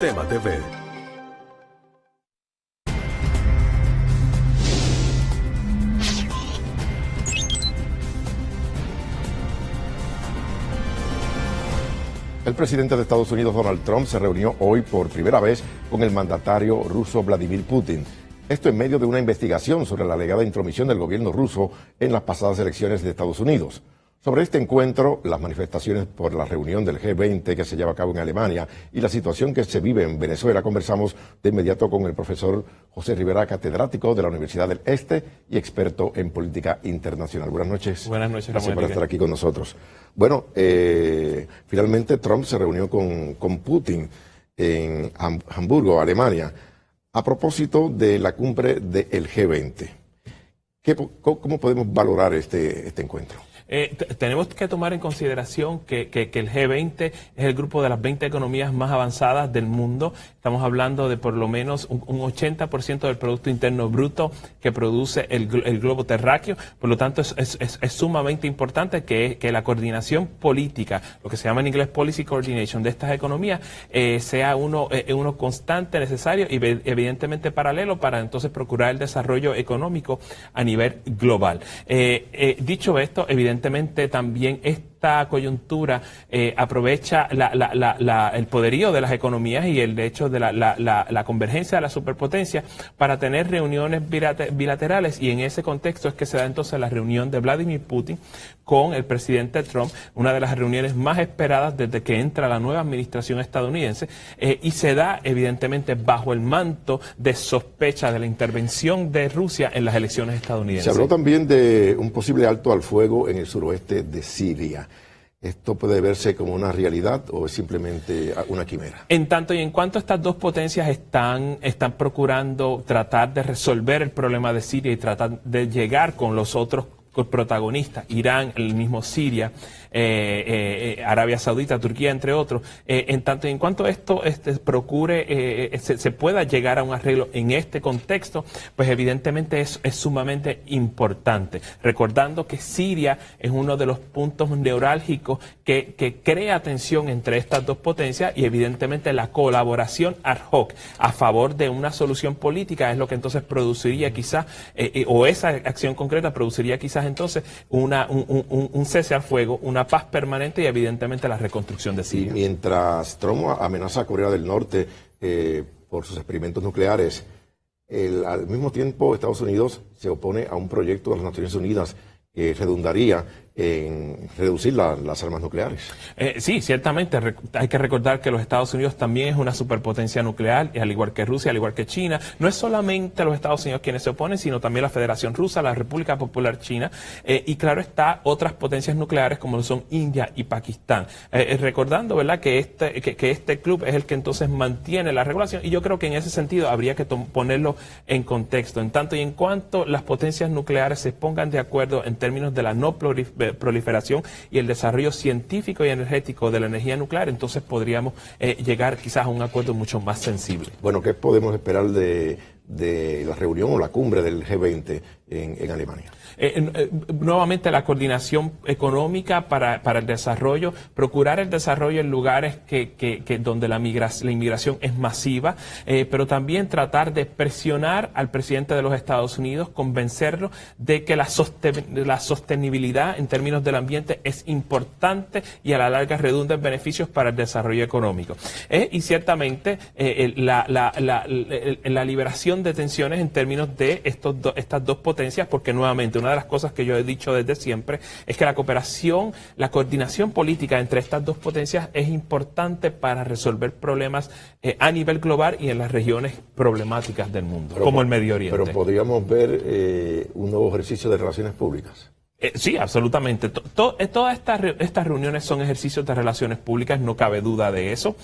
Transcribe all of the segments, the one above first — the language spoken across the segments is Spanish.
Tema TV. El presidente de Estados Unidos, Donald Trump, se reunió hoy por primera vez con el mandatario ruso Vladimir Putin. Esto en medio de una investigación sobre la alegada intromisión del gobierno ruso en las pasadas elecciones de Estados Unidos. Sobre este encuentro, las manifestaciones por la reunión del G20 que se lleva a cabo en Alemania y la situación que se vive en Venezuela, conversamos de inmediato con el profesor José Rivera, catedrático de la Universidad del Este y experto en política internacional. Buenas noches. Buenas noches, gracias por estar aquí con nosotros. Bueno, finalmente Trump se reunió con Putin en Hamburgo, Alemania, a propósito de la cumbre del G20. ¿Cómo podemos valorar este encuentro? Tenemos que tomar en consideración que el G20 es el grupo de las 20 economías más avanzadas del mundo. Estamos hablando de por lo menos un 80% del Producto Interno Bruto que produce el globo terráqueo. Por lo tanto, es sumamente importante que la coordinación política, lo que se llama en inglés Policy Coordination de estas economías, sea uno constante, necesario y evidentemente paralelo para entonces procurar el desarrollo económico a nivel global. Dicho esto, evidentemente también esta coyuntura aprovecha el poderío de las economías y el hecho de la convergencia de la superpotencia para tener reuniones bilaterales, y en ese contexto es que se da entonces la reunión de Vladimir Putin con el presidente Trump, una de las reuniones más esperadas desde que entra la nueva administración estadounidense, y se da evidentemente bajo el manto de sospecha de la intervención de Rusia en las elecciones estadounidenses. Se habló también de un posible alto al fuego en el suroeste de Siria. ¿Esto puede verse como una realidad o es simplemente una quimera? En tanto y en cuanto estas dos potencias están procurando tratar de resolver el problema de Siria y tratar de llegar con los otros protagonistas, Irán, el mismo Siria, Arabia Saudita, Turquía, entre otros, en tanto y en cuanto esto se pueda llegar a un arreglo en este contexto, pues evidentemente es sumamente importante, recordando que Siria es uno de los puntos neurálgicos que crea tensión entre estas dos potencias, y evidentemente la colaboración ad hoc a favor de una solución política es lo que entonces produciría quizás, o esa acción concreta produciría quizás entonces un cese al fuego, una paz permanente y evidentemente la reconstrucción de Siria. Y mientras Trump amenaza a Corea del Norte por sus experimentos nucleares, al mismo tiempo Estados Unidos se opone a un proyecto de las Naciones Unidas que redundaría en reducir las armas nucleares. Sí, ciertamente. Hay que recordar que los Estados Unidos también es una superpotencia nuclear, y al igual que Rusia, al igual que China. No es solamente los Estados Unidos quienes se oponen, sino también la Federación Rusa, la República Popular China, y claro está, otras potencias nucleares como son India y Pakistán. Recordando, ¿verdad?, que este club es el que entonces mantiene la regulación, y yo creo que en ese sentido habría que ponerlo en contexto. En tanto y en cuanto las potencias nucleares se pongan de acuerdo en términos de la no proliferación y el desarrollo científico y energético de la energía nuclear, entonces podríamos llegar quizás a un acuerdo mucho más sensible. Bueno, ¿qué podemos esperar de la reunión o la cumbre del G20 en Alemania? Nuevamente la coordinación económica para el desarrollo, procurar el desarrollo en lugares donde la inmigración es masiva, pero también tratar de presionar al presidente de los Estados Unidos, convencerlo de que la sostenibilidad en términos del ambiente es importante y a la larga redunda en beneficios para el desarrollo económico. Y ciertamente la liberación de tensiones en términos de estas dos potencias, porque nuevamente una de las cosas que yo he dicho desde siempre es que la coordinación política entre estas dos potencias es importante para resolver problemas a nivel global y en las regiones problemáticas del mundo, como el Medio Oriente. Pero podríamos ver un nuevo ejercicio de relaciones públicas. Sí, absolutamente. Todas estas reuniones son ejercicios de relaciones públicas, no cabe duda de eso,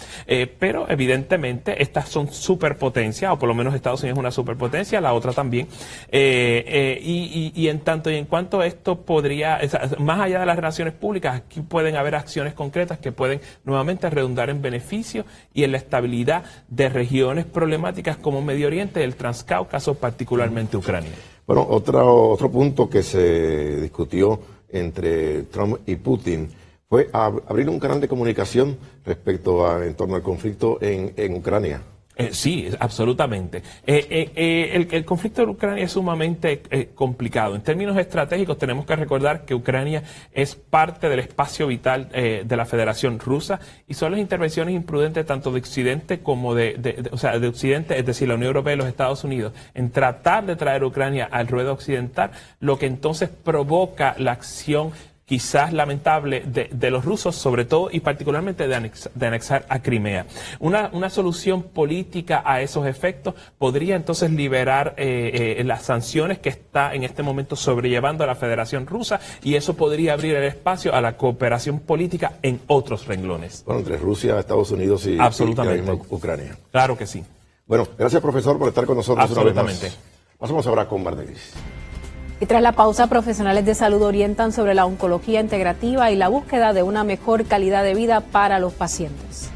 pero evidentemente estas son superpotencias, o por lo menos Estados Unidos es una superpotencia, la otra también, y en tanto y en cuanto esto podría, más allá de las relaciones públicas, aquí pueden haber acciones concretas que pueden nuevamente redundar en beneficio y en la estabilidad de regiones problemáticas como Medio Oriente y el Transcáucaso, particularmente Ucrania. Bueno, otro punto que se discutió entre Trump y Putin fue abrir un canal de comunicación en torno al conflicto en Ucrania. Sí, absolutamente. El conflicto de Ucrania es sumamente complicado. En términos estratégicos, tenemos que recordar que Ucrania es parte del espacio vital de la Federación Rusa y son las intervenciones imprudentes tanto de Occidente como de Occidente, es decir, la Unión Europea y los Estados Unidos, en tratar de traer a Ucrania al ruedo occidental, lo que entonces provoca la acción quizás lamentable de los rusos, sobre todo y particularmente de anexar a Crimea. Una solución política a esos efectos podría entonces liberar las sanciones que está en este momento sobrellevando a la Federación Rusa, y eso podría abrir el espacio a la cooperación política en otros renglones. Bueno, entre Rusia, Estados Unidos y la misma Ucrania. Claro que sí. Bueno, gracias, profesor, por estar con nosotros una vez más. Absolutamente. Pasamos ahora con Mardelis. Y tras la pausa, profesionales de salud orientan sobre la oncología integrativa y la búsqueda de una mejor calidad de vida para los pacientes.